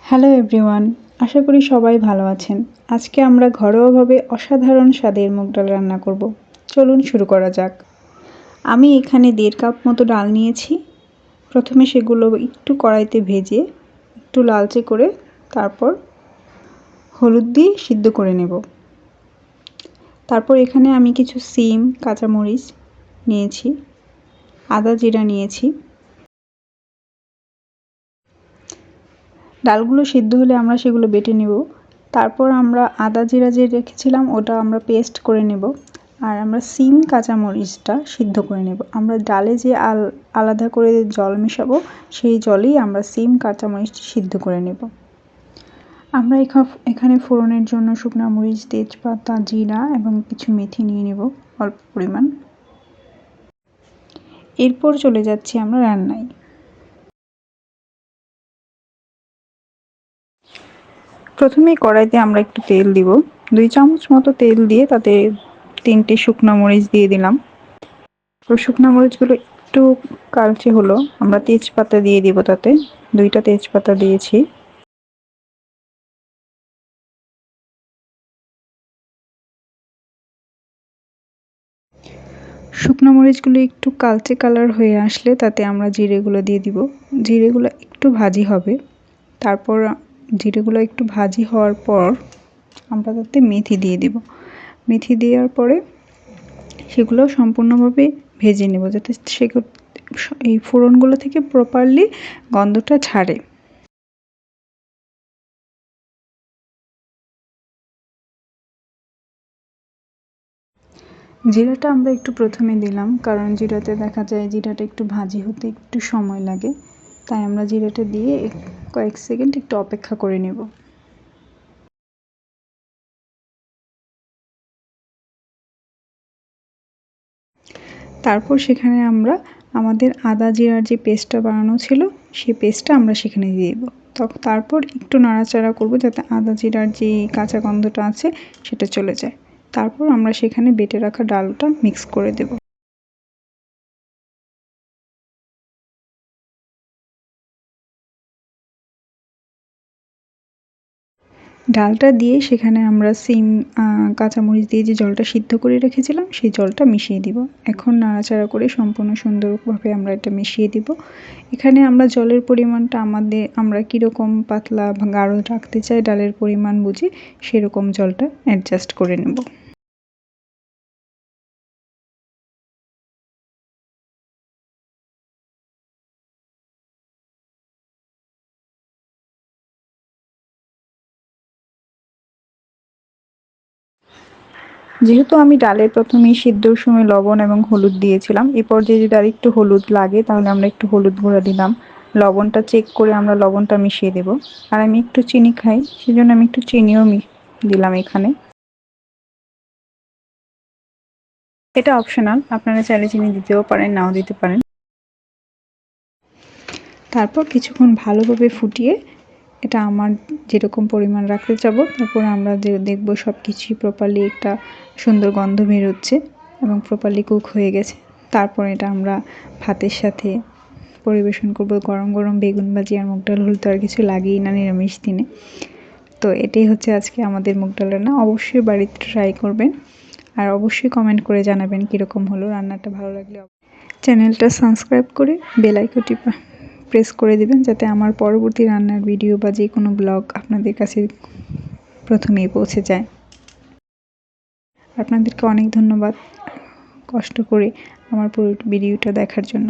Hello everyone, আশা করি সবাই ভালো আছেন। আজকে আমরা ঘরোয়াভাবে অসাধারণ স্বাদের মুগ ডাল রান্না করব। চলুন শুরু করা যাক। আমি এখানে 1.5 কাপ মতো ডাল নিয়েছি। প্রথমে সেগুলো একটু কড়াইতে ভেজে একটু লালচে করে তারপর হলুদ দিয়ে সিদ্ধ করে নেব। তারপর এখানে আমি কিছু সিম, কাঁচামরিচ নিয়েছি, আদা জিরা নিয়েছি। ডালগুলো সিদ্ধ হলে আমরা সেগুলো বেটে নেব। তারপর আমরা আদা জিরা যে রেখেছিলাম ওটা আমরা পেস্ট করে নেব। আর আমরা সিম কাঁচামরিচটা সিদ্ধ করে নেব। আমরা ডালে যে আলাদা করে জল মেশাবো সেই জলেই আমরা সিম কাঁচামরিচটি সিদ্ধ করে নেব। আমরা এখানে ফোড়নের জন্য শুকনো মরিচ, তেজপাতা, জিরা এবং কিছু মেথি নিয়ে নেব অল্প পরিমাণ। এরপর চলে যাচ্ছি আমরা রান্নায়। প্রথমে কড়াইতে আমরা একটু তেল দিব। 2 চামচ মতো তেল দিয়ে তাতে 3টে শুকনো মরিচ দিয়ে দিলাম। তো শুকনো মরিচগুলো একটু কালচে হলো, আমরা তেজপাতা দিয়ে দিব তাতে। 2টা তেজপাতা দিয়েছি। শুকনো মরিচগুলো একটু কালচে কালার হয়ে আসলে তাতে আমরা জিরেগুলো দিয়ে দিব। জিরেগুলো একটু ভাজি হবে। তারপর জিরেগুলো একটু ভাজি হওয়ার পর আমরা তাতে মেথি দিয়ে দিব। মেথি দেওয়ার পরে সেগুলো সম্পূর্ণভাবে ভেজে নেব যাতে এই ফোড়নগুলো থেকে প্রপারলি গন্ধটা ছাড়ে। জিরাটা আমরা একটু প্রথমে দিলাম, কারণ জিরাতে দেখা যায় জিরাটা একটু ভাজি হতে একটু সময় লাগে, তাই আমরা জিরাটা দিয়ে কয়েক সেকেন্ড একটু অপেক্ষা করে নেব। তারপর সেখানে আমরা আমাদের আদা জিরার যে পেস্টটা বানানো ছিল সেই পেস্টটা আমরা সেখানে দিয়ে দেবো। তারপর একটু নাড়াচাড়া করব যাতে আদা জিরার যে কাঁচা গন্ধটা আছে সেটা চলে যায়। তারপর আমরা সেখানে বেটে রাখা ডালটা মিক্স করে দেব। ডালটা দিয়ে সেখানে আমরা সিম, কাঁচামরিচ দিয়ে যে জলটা সিদ্ধ করে রেখেছিলাম সেই জলটা মিশিয়ে দিব। এখন নাড়াচাড়া করে সম্পূর্ণ সুন্দরভাবে আমরা এটা মিশিয়ে দিব। এখানে আমরা জলের পরিমাণটা আমরা কীরকম পাতলা বা গাঢ় রাখতে চাই ডালের পরিমাণ বুঝে সেরকম জলটা অ্যাডজাস্ট করে নেব। যেহেতু আমি ডালে প্রথমেই সিদ্ধর সময় লবণ এবং হলুদ দিয়েছিলাম, এই পর্যায়ে যদি আর একটু হলুদ লাগে তাহলে আমরা একটু হলুদ গুঁড়া দিলাম। লবণটা চেক করে আমরা লবণটা মিশিয়ে দেব। আর আমি একটু চিনি খাই, সেজন্য আমি একটু চিনিও দিলাম এখানে। এটা অপশনাল, আপনারা চাইলে চিনি দিতেও পারেন, নাও দিতে পারেন। তারপর কিছুক্ষণ ভালোভাবে ফুটিয়ে এটা আমার যেরকম পরিমাণ রাখতে চাবো, তারপর আমরা দেখবো সব কিছুই প্রপারলি একটা সুন্দর গন্ধ বেরোচ্ছে এবং প্রপারলি কুক হয়ে গেছে। তারপর এটা আমরা ভাতের সাথে পরিবেশন করব। গরম গরম বেগুন ভাজি আর মুগ ডাল হলে তো আর কিছু লাগেই না নিরামিষ দিনে। তো এটাই হচ্ছে আজকে আমাদের মুগ ডাল রান্না। অবশ্যই বাড়িতে ট্রাই করবেন আর অবশ্যই কমেন্ট করে জানাবেন কীরকম হলো। রান্নাটা ভালো লাগলে চ্যানেলটা সাবস্ক্রাইব করে বেল আইকনটি প্রেস করে দিবেন যাতে আমার পরবর্তী রান্নার ভিডিও বা যে কোনো ব্লগ আপনাদের কাছে প্রথমেই পৌঁছে যায়। আপনাদেরকে অনেক ধন্যবাদ কষ্ট করে আমার পুরো ভিডিওটা দেখার জন্য।